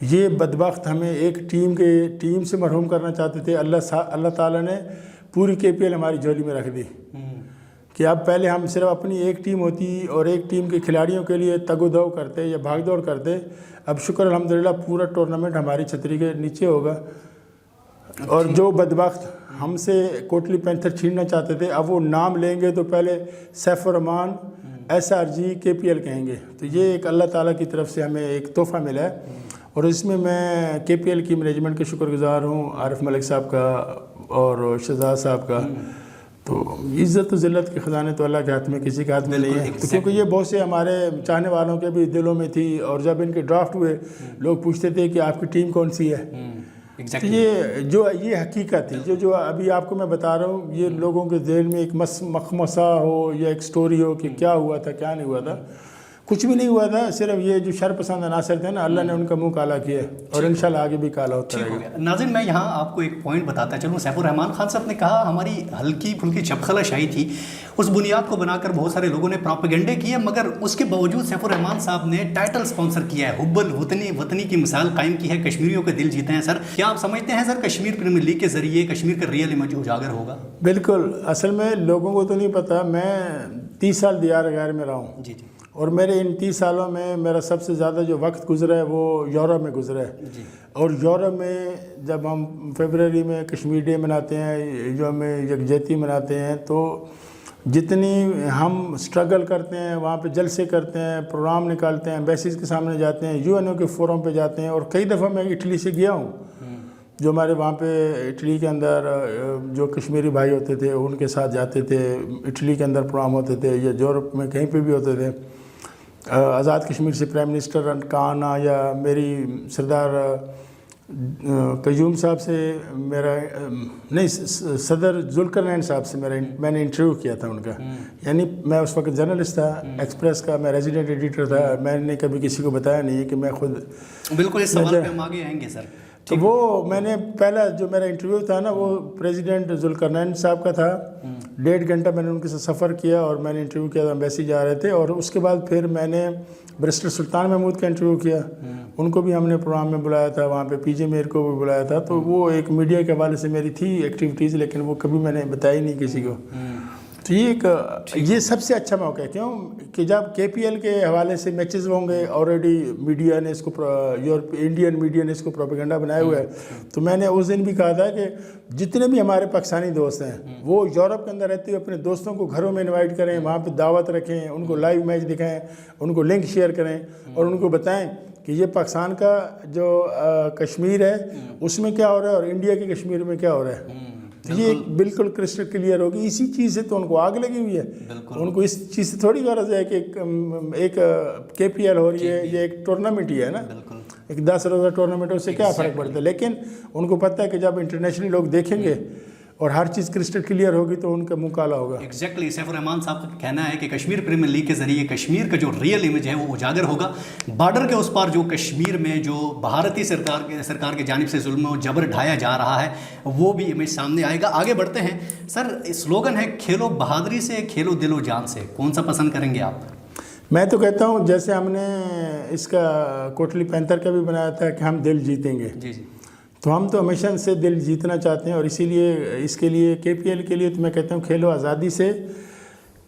یہ بدبخت ہمیں ایک ٹیم سے محروم کرنا چاہتے تھے. اللہ تعالیٰ نے پوری KPL ہماری جھولی میں رکھ دی کہ اب پہلے ہم صرف اپنی ایک ٹیم ہوتی اور ایک ٹیم کے کھلاڑیوں کے لیے تگ و دو کرتے یا بھاگ دوڑ کرتے. اب شکر الحمدللہ پورا ٹورنامنٹ ہماری چھتری کے نیچے ہوگا. اور جو بدبخت ہم سے کوٹلی پینتھر چھیننا چاہتے تھے اب وہ نام لیں گے تو پہلے سیف الرحمان SRG KPL کہیں گے. تو یہ ایک اللہ تعالیٰ کی طرف سے ہمیں ایک تحفہ ملا ہے اور اس میں KPL کی مینجمنٹ کے شکر گزار ہوں, عارف ملک صاحب کا اور شہزاد صاحب کا. تو عزت و ذلت کے خزانے تو اللہ کے ہاتھ میں, کسی کے ہاتھ میں نہیں ہے. تو کیونکہ یہ بہت سے ہمارے چاہنے والوں کے بھی دلوں میں تھی اور جب ان کے ڈرافٹ ہوئے لوگ پوچھتے تھے کہ آپ کی ٹیم کون سی ہے. تو یہ حقیقت تھی جو ابھی آپ کو میں بتا رہا ہوں. یہ لوگوں کے ذہن میں ایک مخمصہ ہو یا ایک سٹوری ہو کہ کیا ہوا تھا کیا نہیں ہوا تھا, کچھ بھی نہیں ہوا تھا. صرف یہ جو شر پسند عناصر تھے نا, اللہ نے ان کا منہ کالا کیا ہے اور انشاءاللہ آگے بھی کالا ہوتا رہے گا. ناظرین میں یہاں آپ کو ایک پوائنٹ بتاتا چلوں. سیف الرحمان خان صاحب نے کہا ہماری ہلکی پھلکی چپخلا شاہی تھی, اس بنیاد کو بنا کر بہت سارے لوگوں نے پراپیگنڈے کیے, مگر اس کے باوجود سیف الرحمان صاحب نے ٹائٹل سپانسر کیا ہے, حب الوطنی کی مثال قائم کی ہے, کشمیریوں کے دل جیتے ہیں. سر کیا آپ سمجھتے ہیں سر کشمیر پریمیئر لیگ کے ذریعے کشمیر کا ریئل امیج اجاگر ہوگا؟ بالکل. اصل میں لوگوں کو تو نہیں پتا, میں 30 سال دیار غیر میں رہا ہوں. جی اور میرے ان 30 سالوں میں میرا سب سے زیادہ جو وقت گزرا ہے وہ یورپ میں گزرا ہے. اور یورپ میں جب ہم فیبرری میں کشمیر ڈے مناتے ہیں, جو ہمیں یکجہتی مناتے ہیں, تو جتنی ہم سٹرگل کرتے ہیں وہاں پہ جلسے کرتے ہیں, پروگرام نکالتے ہیں, ایمبیسیز کے سامنے جاتے ہیں, UNO کے فورم پہ جاتے ہیں. اور کئی دفعہ میں اٹلی سے گیا ہوں, جو ہمارے وہاں پہ اٹلی کے اندر جو کشمیری بھائی ہوتے تھے ان کے ساتھ جاتے تھے. اٹلی کے اندر پروگرام ہوتے تھے یا یورپ میں کہیں پہ بھی ہوتے تھے. آزاد کشمیر سے پرائم منسٹر کا آنا یا میری سردار قیوم صاحب سے میرا نہیں صدر ذوالقرنین صاحب سے میں نے انٹرویو کیا تھا ان کا. یعنی میں اس وقت جرنلسٹ تھا ایکسپریس کا, میں ریزیڈنٹ ایڈیٹر تھا. میں نے کبھی کسی کو بتایا نہیں کہ میں خود. بالکل اس سوال پہ ہم آگے آئیں گے سر. تو وہ میں نے پہلا جو میرا انٹرویو تھا نا وہ پریزیڈنٹ ذوالقرنین صاحب کا تھا. 1.5 گھنٹہ میں نے ان کے ساتھ سفر کیا اور میں نے انٹرویو کیا, ایمبیسی جا رہے تھے. اور اس کے بعد پھر میں نے برسٹر سلطان محمود کا انٹرویو کیا, ان کو بھی ہم نے پروگرام میں بلایا تھا, وہاں پہ PJ میر کو بھی بلایا تھا. تو وہ ایک میڈیا کے حوالے سے میری تھی ایکٹیویٹیز, لیکن وہ کبھی میں نے بتائی نہیں کسی کو. تو یہ سب سے اچھا موقع ہے. کیوں کہ جب KPL کے حوالے سے میچز ہوں گے, آلریڈی میڈیا نے اس کو انڈین میڈیا نے اس کو پروپیگنڈا بنایا ہوا ہے. تو میں نے اس دن بھی کہا تھا کہ جتنے بھی ہمارے پاکستانی دوست ہیں وہ یورپ کے اندر رہتے ہوئے اپنے دوستوں کو گھروں میں انوائٹ کریں, وہاں پہ دعوت رکھیں, ان کو لائیو میچ دکھائیں, ان کو لنک شیئر کریں اور ان کو بتائیں کہ یہ پاکستان کا جو کشمیر ہے اس میں کیا ہو رہا ہے اور انڈیا کے کشمیر میں کیا ہو رہا ہے. یہ بالکل کرسٹل کلیئر ہوگی. اسی چیز سے تو ان کو آگ لگی ہوئی ہے. ان کو اس چیز سے تھوڑی غرض ہے کہ ایک KPL ہو رہی ہے, یہ ایک ٹورنامنٹ ہی ہے نا, ایک 10 روزہ ٹورنامنٹ, اس سے کیا فرق پڑتا ہے. لیکن ان کو پتہ ہے کہ جب انٹرنیشنلی لوگ دیکھیں گے اور ہر چیز کرسٹل کلیئر ہوگی تو ان کا منہ کالا ہوگا. ایگزیکٹلی. سیف الرحمان صاحب کا کہنا ہے کہ کشمیر پریمیئر لیگ کے ذریعے کشمیر کا جو ریئل امیج ہے وہ اجاگر ہوگا. بارڈر کے اس پار جو کشمیر میں جو بھارتی سرکار کی جانب سے ظلم و جبر ڈھایا جا رہا ہے وہ بھی امیج سامنے آئے گا. آگے بڑھتے ہیں سر. سلوگن ہے کھیلو بہادری سے, کھیلو دل و جان سے, کون سا پسند کریں گے آپ؟ میں تو کہتا ہوں جیسے ہم نے اس کا کوٹلی پینتھر کا بھی بنایا تھا کہ ہم دل جیتیں گے. جی. تو ہم تو ہمیشہ سے دل جیتنا چاہتے ہیں اور اسی لیے اس کے لیے KPL کے لیے تو میں کہتا ہوں کھیلو آزادی سے,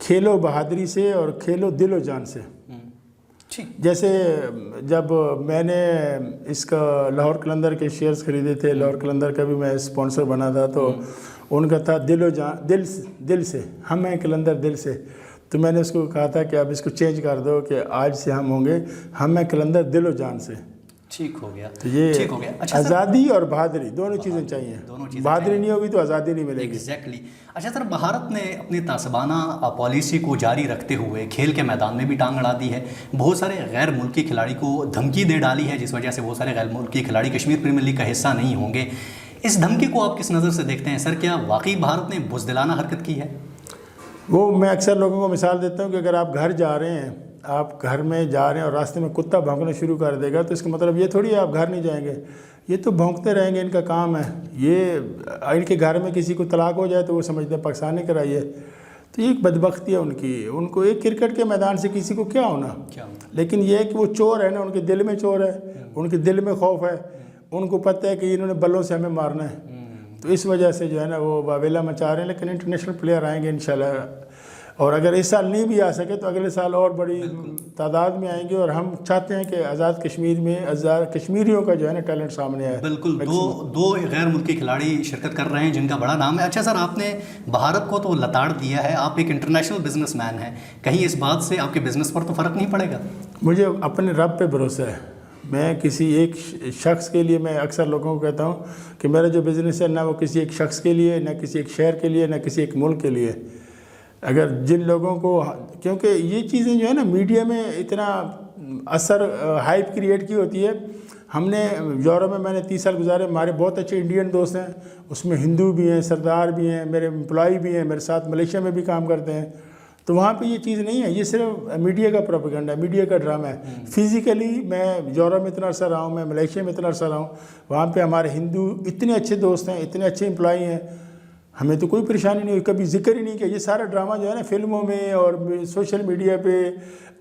کھیلو بہادری سے اور کھیلو دل و جان سے. جیسے جب میں نے اس کا لاہور قلندر کے شیئرز خریدے تھے, لاہور قلندر کا بھی میں اسپانسر بنا تھا, تو ان کا تھا دل و جان, دل سے, ہم ہیں قلندر دل سے. تو میں نے اس کو کہا تھا کہ اب اس کو چینج کر دو کہ آج سے ہم ہوں گے ہم ہیں قلندر دل و جان سے. ٹھیک ہو گیا. تو یہ آزادی اور بہادری دونوں چیزیں چاہیے. بہادری نہیں ہوگی تو آزادی نہیں ملے گی. ایگزیکٹلی. اچھا سر, بھارت نے اپنی تعصبانہ پالیسی کو جاری رکھتے ہوئے کھیل کے میدان میں بھی ٹانگ اڑا دی ہے. بہت سارے غیر ملکی کھلاڑی کو دھمکی دے ڈالی ہے, جس وجہ سے بہت سارے غیر ملکی کھلاڑی کشمیر پریمیئر لیگ کا حصہ نہیں ہوں گے. اس دھمکی کو آپ کس نظر سے دیکھتے ہیں سر؟ کیا واقعی بھارت نے بزدلانہ حرکت کی ہے؟ وہ میں اکثر لوگوں کو مثال دیتا ہوں کہ اگر آپ گھر جا رہے ہیں, آپ گھر میں جا رہے ہیں اور راستے میں کتا بھونکنا شروع کر دے گا تو اس کا مطلب یہ تھوڑی ہے آپ گھر نہیں جائیں گے. یہ تو بھونکتے رہیں گے, ان کا کام ہے. یہ ان کے گھر میں کسی کو طلاق ہو جائے تو وہ سمجھتے ہیں پاکستان نے کرائی ہے. تو یہ ایک بدبختی ہے ان کی. ان کو ایک کرکٹ کے میدان سے کسی کو کیا ہونا, لیکن یہ ہے کہ وہ چور ہے نا, ان کے دل میں چور ہے. ان کے دل میں خوف ہے, ان کو پتہ ہے کہ انہوں نے بلوں سے ہمیں مارنا ہے, تو اس وجہ سے جو ہے نا وہ واویلا مچا رہے ہیں. لیکن انٹرنیشنل پلیئر آئیں گے انشاءاللہ, اور اگر اس سال نہیں بھی آ سکے تو اگلے سال اور بڑی تعداد میں آئیں گے, اور ہم چاہتے ہیں کہ آزاد کشمیر میں کشمیریوں کا جو ہے نا ٹیلنٹ سامنے آئے. بالکل, دو غیر ملکی کھلاڑی شرکت کر رہے ہیں جن کا بڑا نام ہے. اچھا سر, آپ نے بھارت کو تو لتاڑ دیا ہے, آپ ایک انٹرنیشنل بزنس مین ہیں, کہیں اس بات سے آپ کے بزنس پر تو فرق نہیں پڑے گا؟ مجھے اپنے رب پہ بھروسہ ہے. میں کسی ایک شخص کے لیے, میں اکثر لوگوں کو کہتا ہوں کہ میرا جو بزنس ہے نہ وہ کسی ایک شخص کے لیے, نہ کسی ایک شہر کے لیے, نہ کسی ایک ملک کے لیے. اگر جن لوگوں کو, کیونکہ یہ چیزیں جو ہے نا میڈیا میں اتنا اثر ہائپ کریٹ کی ہوتی ہے. ہم نے یورپ میں نے 30 سال گزارے, ہمارے بہت اچھے انڈین دوست ہیں, اس میں ہندو بھی ہیں, سردار بھی ہیں, میرے امپلائی بھی ہیں, میرے ساتھ ملیشیا میں بھی کام کرتے ہیں. تو وہاں پہ یہ چیز نہیں ہے, یہ صرف میڈیا کا پروپیگنڈا ہے, میڈیا کا ڈرامہ ہے. فزیکلی میں یورپ میں اتنا عرصہ رہا ہوں, میں ملیشیا میں اتنا عرصہ رہا ہوں, وہاں پہ ہمارے ہندو اتنے اچھے دوست ہیں, اتنے اچھے امپلائی ہیں, ہمیں تو کوئی پریشانی نہیں ہوئی, کبھی ذکر ہی نہیں کیا. یہ سارا ڈرامہ جو ہے نا فلموں میں اور سوشل میڈیا پہ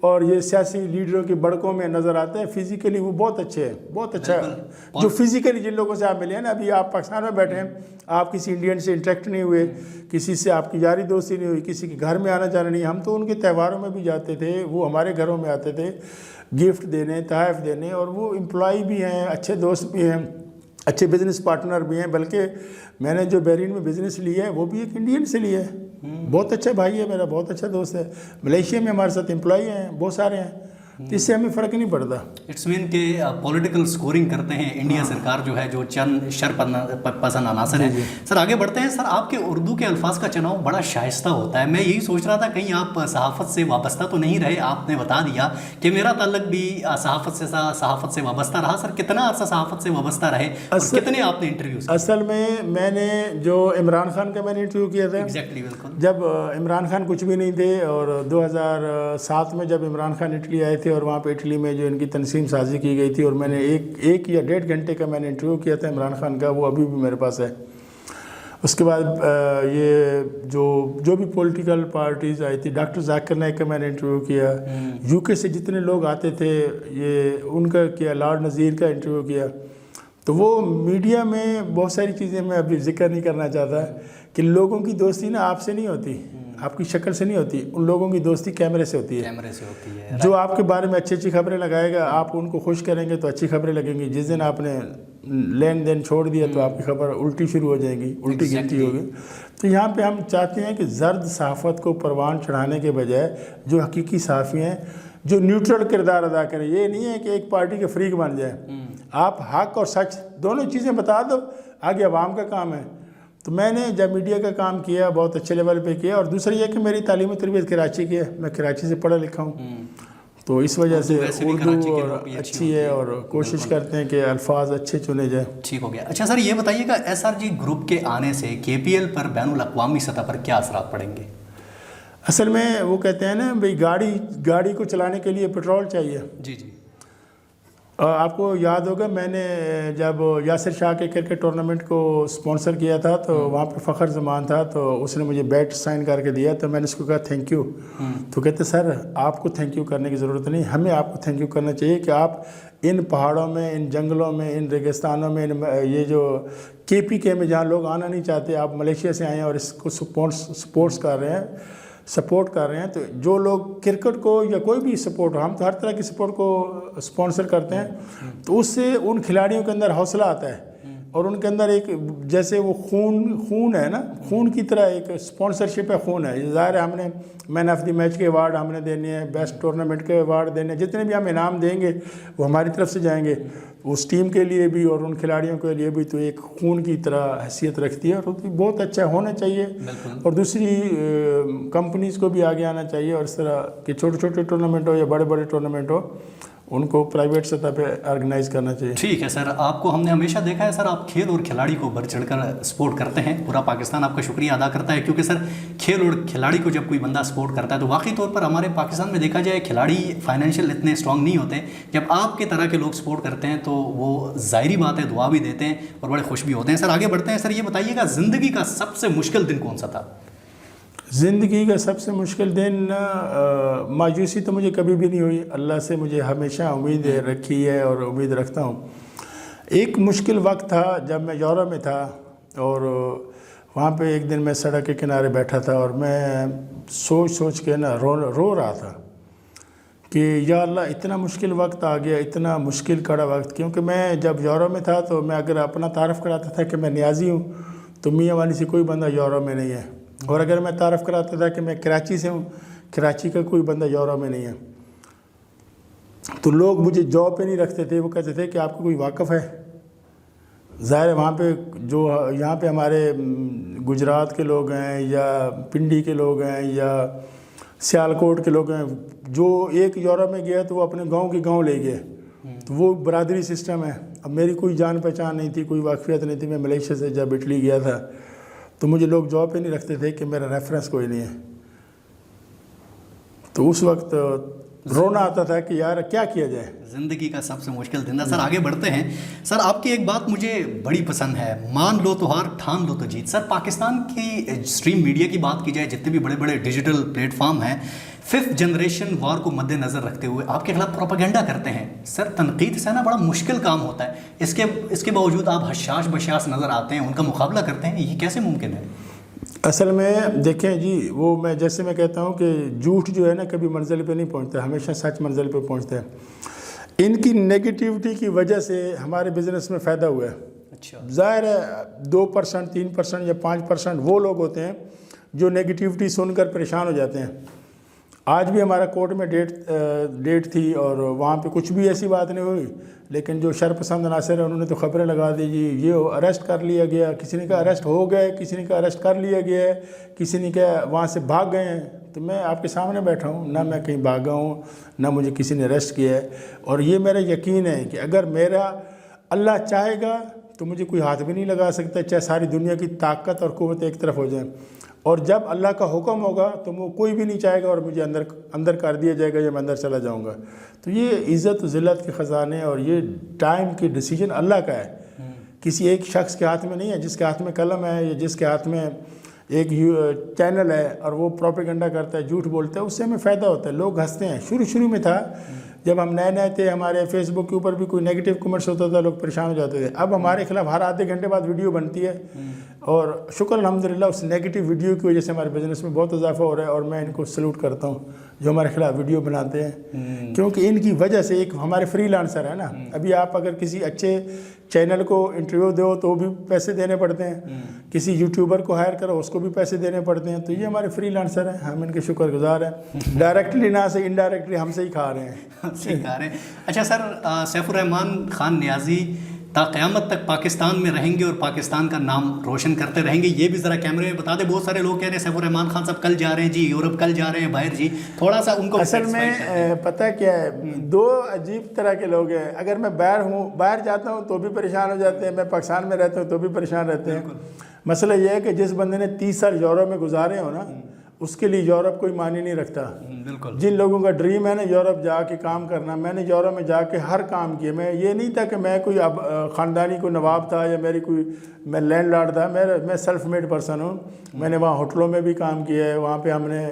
اور یہ سیاسی لیڈروں کی بڑکوں میں نظر آتا ہے. فزیکلی وہ بہت اچھے ہیں, بہت اچھا ہے. جو فزیکلی جن لوگوں سے آپ ملے ہیں نا, ابھی آپ پاکستان میں بیٹھے ہیں, آپ کسی انڈین سے انٹریکٹ نہیں ہوئے, کسی سے آپ کی یاری دوستی نہیں ہوئی, کسی کے گھر میں آنا جانا نہیں. ہم تو ان کے تہواروں میں بھی جاتے تھے, وہ ہمارے گھروں میں آتے تھے گفٹ دینے, تحائف دینے, اور وہ امپلائی بھی ہیں, اچھے دوست بھی ہیں, اچھے بزنس پارٹنر بھی ہیں. بلکہ میں نے جو بحرین میں بزنس لیا ہے وہ بھی ایک انڈین سے لیا ہے, بہت اچھا بھائی ہے میرا, بہت اچھا دوست ہے. ملیشیا میں ہمارے ساتھ امپلائی ہیں, بہت سارے ہیں, اس سے ہمیں فرق نہیں پڑتا. اٹس مین کہ پولیٹیکل سکورنگ کرتے ہیں انڈیا سرکار جو ہے, جو چند شر پسند عناصر ہیں. سر آگے بڑھتے ہیں. سر آپ کے اردو کے الفاظ کا چناؤ بڑا شائستہ ہوتا ہے. میں یہی سوچ رہا تھا کہیں آپ صحافت سے وابستہ تو نہیں رہے. آپ نے بتا دیا کہ میرا تعلق بھی صحافت سے وابستہ رہا. سر کتنا عرصہ صحافت سے وابستہ رہے اور کتنے آپ نے انٹرویوز؟ اصل میں نے جو عمران خان کا میں نے انٹرویو کیا تھا, ایگزیکٹلی, بالکل, جب عمران خان کچھ بھی نہیں تھے, اور 2007 میں جب عمران خان اٹلی آئے تھے, اور وہاں پہ اٹلی میں جو ان کی تنظیم سازی کی گئی تھی, اور میں نے ایک یا 1.5 گھنٹے کا میں نے انٹرویو کیا تھا عمران خان کا, وہ ابھی بھی میرے پاس ہے. اس کے بعد یہ جو بھی پولیٹیکل پارٹیز آئی تھی, ڈاکٹر ذاکر نائک کا میں نے انٹرویو کیا, یو کے سے جتنے لوگ آتے تھے یہ ان کا کیا, لارڈ نذیر کا انٹرویو کیا. تو وہ میڈیا میں بہت ساری چیزیں میں ابھی ذکر نہیں کرنا چاہتا کہ لوگوں کی دوستی نا آپ سے نہیں ہوتی, آپ کی شکل سے نہیں ہوتی, ان لوگوں کی دوستی کیمرے سے ہوتی ہے. کیمرے سے ہوتی ہے. جو آپ کے بارے میں اچھی اچھی خبریں لگائے گا, آپ ان کو خوش کریں گے تو اچھی خبریں لگیں گی. جس دن آپ نے لین دین چھوڑ دیا تو آپ کی خبر الٹی شروع ہو جائیں گی, الٹی گنتی ہوگی. تو یہاں پہ ہم چاہتے ہیں کہ زرد صحافت کو پروان چڑھانے کے بجائے جو حقیقی صحافی ہیں جو نیوٹرل کردار ادا کریں. یہ نہیں ہے کہ ایک پارٹی کے فریق بن جائیں. آپ حق اور سچ دونوں چیزیں بتا دو, آگے عوام کا کام ہے. تو میں نے جب میڈیا کا کام کیا بہت اچھے لیول پہ کیا, اور دوسرا یہ کہ میری تعلیم و تربیت کراچی کی ہے, میں کراچی سے پڑھا لکھا ہوں, تو اس وجہ سے اردو اچھی ہے, اور کوشش کرتے ہیں کہ الفاظ اچھے چنے جائیں. ٹھیک ہو گیا. اچھا سر یہ بتائیے گا, ایس آر جی گروپ کے آنے سے کے پی ایل پر بین الاقوامی سطح پر کیا اثرات پڑیں گے؟ اصل میں وہ کہتے ہیں نا بھائی گاڑی کو چلانے کے لیے پیٹرول چاہیے. جی جی. آپ کو یاد ہوگا میں نے جب یاسر شاہ کے کرکٹ ٹورنامنٹ کو سپانسر کیا تھا تو وہاں پہ فخر زمان تھا, تو اس نے مجھے بیٹ سائن کر کے دیا, تو میں نے اس کو کہا تھینک یو. تو کہتے سر آپ کو تھینک یو کرنے کی ضرورت نہیں, ہمیں آپ کو تھینک یو کرنا چاہیے کہ آپ ان پہاڑوں میں, ان جنگلوں میں, ان ریگستانوں میں, یہ جو کے پی کے میں جہاں لوگ آنا نہیں چاہتے, آپ ملیشیا سے آئے ہیں اور اس کو سپورٹ کر رہے ہیں. تو جو لوگ کرکٹ کو یا کوئی بھی سپورٹ, ہم تو ہر طرح کی سپورٹ کو سپانسر کرتے ہیں, تو اس سے ان کھلاڑیوں کے اندر حوصلہ آتا ہے, اور ان کے اندر ایک جیسے وہ خون ہے نا, خون کی طرح ایک سپانسرشپ ہے, خون ہے. ظاہر ہے ہم نے مین آف دی میچ کے ایوارڈ ہم نے دینے ہیں, بیسٹ ٹورنامنٹ کے ایوارڈ دینے ہیں, جتنے بھی ہم انعام دیں گے وہ ہماری طرف سے جائیں گے, اس ٹیم کے لیے بھی اور ان کھلاڑیوں کے لیے بھی. تو ایک خون کی طرح حیثیت رکھتی ہے, اور بہت اچھا ہونا چاہیے. اور دوسری کمپنیز کو بھی آگے آنا چاہیے, اور اس طرح کہ چھوٹے چھوٹے ٹورنامنٹ ہو یا بڑے بڑے ٹورنامنٹ ہو, ان کو پرائیویٹ سطح پہ آرگنائز کرنا چاہیے. ٹھیک ہے سر, آپ کو ہم نے ہمیشہ دیکھا ہے سر, آپ کھیل اور کھلاڑی کو بڑھ چڑھ کر سپورٹ کرتے ہیں. پورا پاکستان آپ کا شکریہ ادا کرتا ہے, کیونکہ سر کھیل اور کھلاڑی کو جب کوئی بندہ سپورٹ کرتا ہے تو واقعی طور پر ہمارے پاکستان میں دیکھا جائے کھلاڑی فائنینشیل اتنے اسٹرانگ نہیں ہوتے. جب آپ کے طرح کے لوگ سپورٹ کرتے ہیں تو وہ ظاہری بات ہے دعا بھی دیتے ہیں اور بڑے خوش بھی ہوتے ہیں. سر آگے بڑھتے ہیں. سر یہ بتائیے گا زندگی کا سب سے مشکل دن کون سا تھا؟ زندگی کا سب سے مشکل دن مایوسی تو مجھے کبھی بھی نہیں ہوئی. اللہ سے مجھے ہمیشہ امید رکھی ہے اور امید رکھتا ہوں. ایک مشکل وقت تھا جب میں یورپ میں تھا اور وہاں پہ ایک دن میں سڑک کے کنارے بیٹھا تھا اور میں سوچ کے نا رو رہا تھا کہ یا اللہ اتنا مشکل وقت آ گیا, اتنا مشکل کڑا وقت. کیونکہ میں جب یورپ میں تھا تو میں اگر اپنا تعارف کراتا تھا کہ میں نیازی ہوں تو میاں والی سے کوئی بندہ یورپ میں نہیں ہے, اور اگر میں تعارف کراتا تھا کہ میں کراچی سے ہوں, کراچی کا کوئی بندہ یورپ میں نہیں ہے. تو لوگ مجھے جاب پہ نہیں رکھتے تھے, وہ کہتے تھے کہ آپ کو کوئی واقف ہے. ظاہر ہے وہاں پہ جو یہاں پہ ہمارے گجرات کے لوگ ہیں یا پنڈی کے لوگ ہیں یا سیالکوٹ کے لوگ ہیں, جو ایک یورپ میں گیا تو وہ اپنے گاؤں کے گاؤں لے گئے, تو وہ برادری سسٹم ہے. اب میری کوئی جان پہچان نہیں تھی, کوئی واقفیت نہیں تھی. میں ملیشیا سے جب اٹلی گیا تھا تو مجھے لوگ جاب پہ نہیں رکھتے تھے کہ میرا ریفرنس کوئی نہیں ہے. تو اس وقت رونا آتا تھا کہ یار کیا کیا جائے. زندگی کا سب سے مشکل دن تھا. سر آگے بڑھتے ہیں. سر آپ کی ایک بات مجھے بڑی پسند ہے, مان لو تو ہار ٹھان لو تو جیت. سر پاکستان کی اسٹریم میڈیا کی بات کی جائے, جتنے بھی بڑے بڑے ڈیجیٹل پلیٹ فارم ہیں, 5th جنریشن وار کو مد نظر رکھتے ہوئے آپ کے خلاف پروپیگنڈا کرتے ہیں. سر تنقید سہنا بڑا مشکل کام ہوتا ہے, اس کے باوجود آپ حشاش بشاش نظر آتے ہیں, ان کا مقابلہ کرتے ہیں, یہ کیسے ممکن ہے؟ اصل میں دیکھیں جی, وہ جیسے میں کہتا ہوں کہ جھوٹ جو ہے نا کبھی منزل پہ نہیں پہنچتا, ہمیشہ سچ منزل پہ پہنچتا ہے. ان کی نیگیٹیوٹی کی وجہ سے ہمارے بزنس میں فائدہ ہوا ہے. اچھا, ظاہر ہے 2%, 3% یا 5% وہ لوگ ہوتے ہیں جو نیگیٹیوٹی سن کر پریشان ہو جاتے ہیں. آج بھی ہمارا کورٹ میں ڈیٹ تھی اور وہاں پہ کچھ بھی ایسی بات نہیں ہوئی, لیکن جو شرپسند عناصر ہیں انہوں نے تو خبریں لگا دی جی یہ اریسٹ کر لیا گیا, کسی نے کہا اریسٹ ہو گئے, کسی نے کہا اریسٹ کر لیا گیا ہے, کسی نے کہا وہاں سے بھاگ گئے ہیں. تو میں آپ کے سامنے بیٹھا ہوں, نہ میں کہیں بھاگا ہوں نہ مجھے کسی نے اریسٹ کیا ہے. اور یہ میرا یقین ہے کہ اگر میرا اللہ چاہے گا تو مجھے کوئی ہاتھ بھی نہیں لگا سکتا, چاہے ساری دنیا کی طاقت اور قوت ایک طرف ہو جائیں. اور جب اللہ کا حکم ہوگا تو وہ کوئی بھی نہیں چاہے گا اور مجھے اندر کر دیا جائے گا یا میں اندر چلا جاؤں گا. تو یہ عزت و ذلت کے خزانے اور یہ ٹائم کی ڈیسیجن اللہ کا ہے, کسی ایک شخص کے ہاتھ میں نہیں ہے. جس کے ہاتھ میں قلم ہے یا جس کے ہاتھ میں ایک چینل ہے اور وہ پروپیگنڈا کرتا ہے, جھوٹ بولتا ہے, اس سے ہمیں فائدہ ہوتا ہے. لوگ ہنستے ہیں. شروع میں تھا جب ہم نئے تھے, ہمارے فیس بک کے اوپر بھی کوئی نیگیٹو کمنٹس ہوتا تھا, لوگ پریشان ہو جاتے تھے. اب ہمارے خلاف ہر آدھے گھنٹے بعد ویڈیو بنتی ہے اور شکر الحمدللہ اس نیگیٹو ویڈیو کی وجہ سے ہمارے بزنس میں بہت اضافہ ہو رہا ہے. اور میں ان کو سلوٹ کرتا ہوں جو ہمارے خلاف ویڈیو بناتے ہیں, کیونکہ ان کی وجہ سے ایک ہمارے فری لانسر ہے نا. ابھی آپ اگر کسی اچھے چینل کو انٹرویو دو تو بھی پیسے دینے پڑتے ہیں, کسی یوٹیوبر کو ہائر کرو اس کو بھی پیسے دینے پڑتے ہیں. تو یہ ہمارے فری لانسر ہیں, ہم ان کے شکر گزار ہیں. ڈائریکٹلی نہ سے انڈائریکٹلی ہم سے ہی کھا رہے ہیں. اچھا سر, سیف الرحمان خان نیازی تا قیامت تک پاکستان میں رہیں گے اور پاکستان کا نام روشن کرتے رہیں گے, یہ بھی ذرا کیمرے میں بتا دیں. بہت سارے لوگ کہہ رہے ہیں سیف الرحمان خان صاحب کل جا رہے ہیں جی یورپ, کل جا رہے ہیں باہر جی, تھوڑا سا ان کو اصل میں پتہ کیا ہے, دو عجیب طرح کے لوگ ہیں. اگر میں باہر جاتا ہوں تو بھی پریشان ہو جاتے ہیں, میں پاکستان میں رہتا ہوں تو بھی پریشان رہتے ہیں. مسئلہ یہ ہے کہ جس بندے نے 30 سال یورپ میں گزارے ہو نا, اس کے لیے یورپ کوئی معنی نہیں رکھتا. جن لوگوں کا ڈریم ہے نا یورپ جا کے کام کرنا, میں نے یورپ میں جا کے ہر کام کیا. میں یہ نہیں تھا کہ میں کوئی خاندانی کوئی نواب تھا یا میں لینڈ لارڈ تھا. میں سیلف میڈ پرسن ہوں. میں نے وہاں ہوٹلوں میں بھی کام کیا ہے, وہاں پہ ہم نے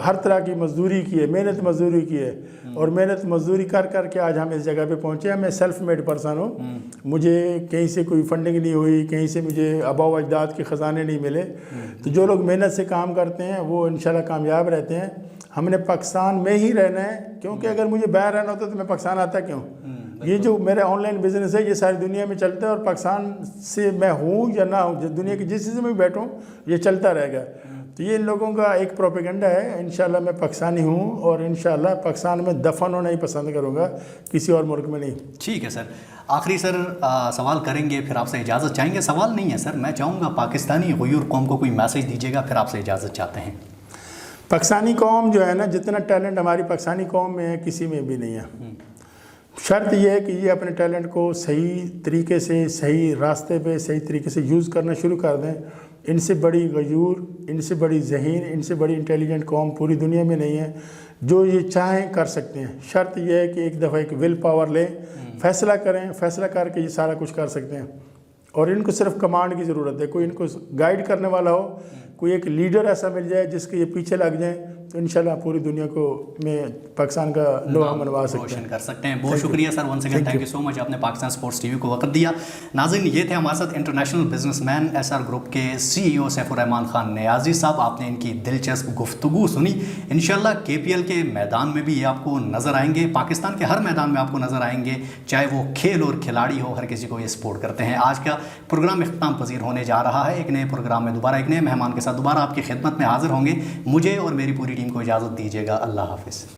ہر طرح کی مزدوری کی ہے, محنت مزدوری کی ہے, اور محنت مزدوری کر کے آج ہم اس جگہ پہ پہنچے ہیں. میں سیلف میڈ پرسن ہوں. مجھے کہیں سے کوئی فنڈنگ نہیں ہوئی, کہیں سے مجھے آباء و اجداد کے خزانے نہیں ملے. تو جو لوگ محنت سے کام کرتے ہیں وہ انشاءاللہ کامیاب رہتے ہیں. ہم نے پاکستان میں ہی رہنا ہے, کیونکہ اگر مجھے باہر رہنا ہوتا تو میں پاکستان آتا کیوں. یہ جو میرا آن لائن بزنس ہے یہ ساری دنیا میں چلتا ہے, اور پاکستان سے میں ہوں یا نہ ہوں, دنیا کی جس چیز میں بیٹھوں یہ چلتا رہے گا. تو یہ ان لوگوں کا ایک پروپیگنڈا ہے. انشاءاللہ میں پاکستانی ہوں اور انشاءاللہ پاکستان میں دفن ہونا ہی پسند کروں گا, کسی اور ملک میں نہیں. ٹھیک ہے سر. آخری سر سوال کریں گے پھر آپ سے اجازت چاہیں گے. سوال نہیں ہے سر, میں چاہوں گا پاکستانی غیور قوم کو کوئی میسیج دیجیے گا, پھر آپ سے اجازت چاہتے ہیں. پاکستانی قوم جو ہے نا, جتنا ٹیلنٹ ہماری پاکستانی قوم میں ہے کسی میں بھی نہیں ہے. شرط یہ ہے کہ یہ اپنے ٹیلنٹ کو صحیح طریقے سے, صحیح راستے پہ صحیح طریقے سے یوز کرنا شروع کر دیں. ان سے بڑی غیور, ان سے بڑی ذہین, ان سے بڑی انٹیلیجنٹ قوم پوری دنیا میں نہیں ہے. جو یہ چاہیں کر سکتے ہیں. شرط یہ ہے کہ ایک دفعہ ایک ول پاور لیں, فیصلہ کریں, فیصلہ کر کے یہ سارا کچھ کر سکتے ہیں. اور ان کو صرف کمانڈ کی ضرورت ہے، کوئی ان کو گائیڈ کرنے والا ہو، کوئی ایک لیڈر ایسا مل جائے جس کے یہ پیچھے لگ جائیں تو انشاءاللہ پوری دنیا کو میں پاکستان کا لوہا منوا سکتے روشن کر سکتے ہیں. بہت شکریہ sir, once again thank you so much, آپ نے پاکستان سپورٹس ٹی وی کو وقت دیا. ناظرین یہ تھے ہمارے ساتھ international business man S R group کے سی ای او سیف الرحمان خان نیازی صاحب. آپ نے ان کی دلچسپ گفتگو سنی. انشاءاللہ کے پی ایل کے میدان میں بھی یہ آپ کو نظر آئیں گے، پاکستان کے ہر میدان میں آپ کو نظر آئیں گے، چاہے وہ کھیل اور کھلاڑی ہو، ہر کسی کو یہ سپورٹ کرتے ہیں. آج کا پروگرام اختتام پذیر ہونے جا رہا ہے. ایک نئے پروگرام میں دوبارہ ایک نئے مہمان کے ساتھ دوبارہ آپ کی خدمت میں حاضر ہوں گے. مجھے اور میری پوری ٹیم کو اجازت دیجیے گا. اللہ حافظ.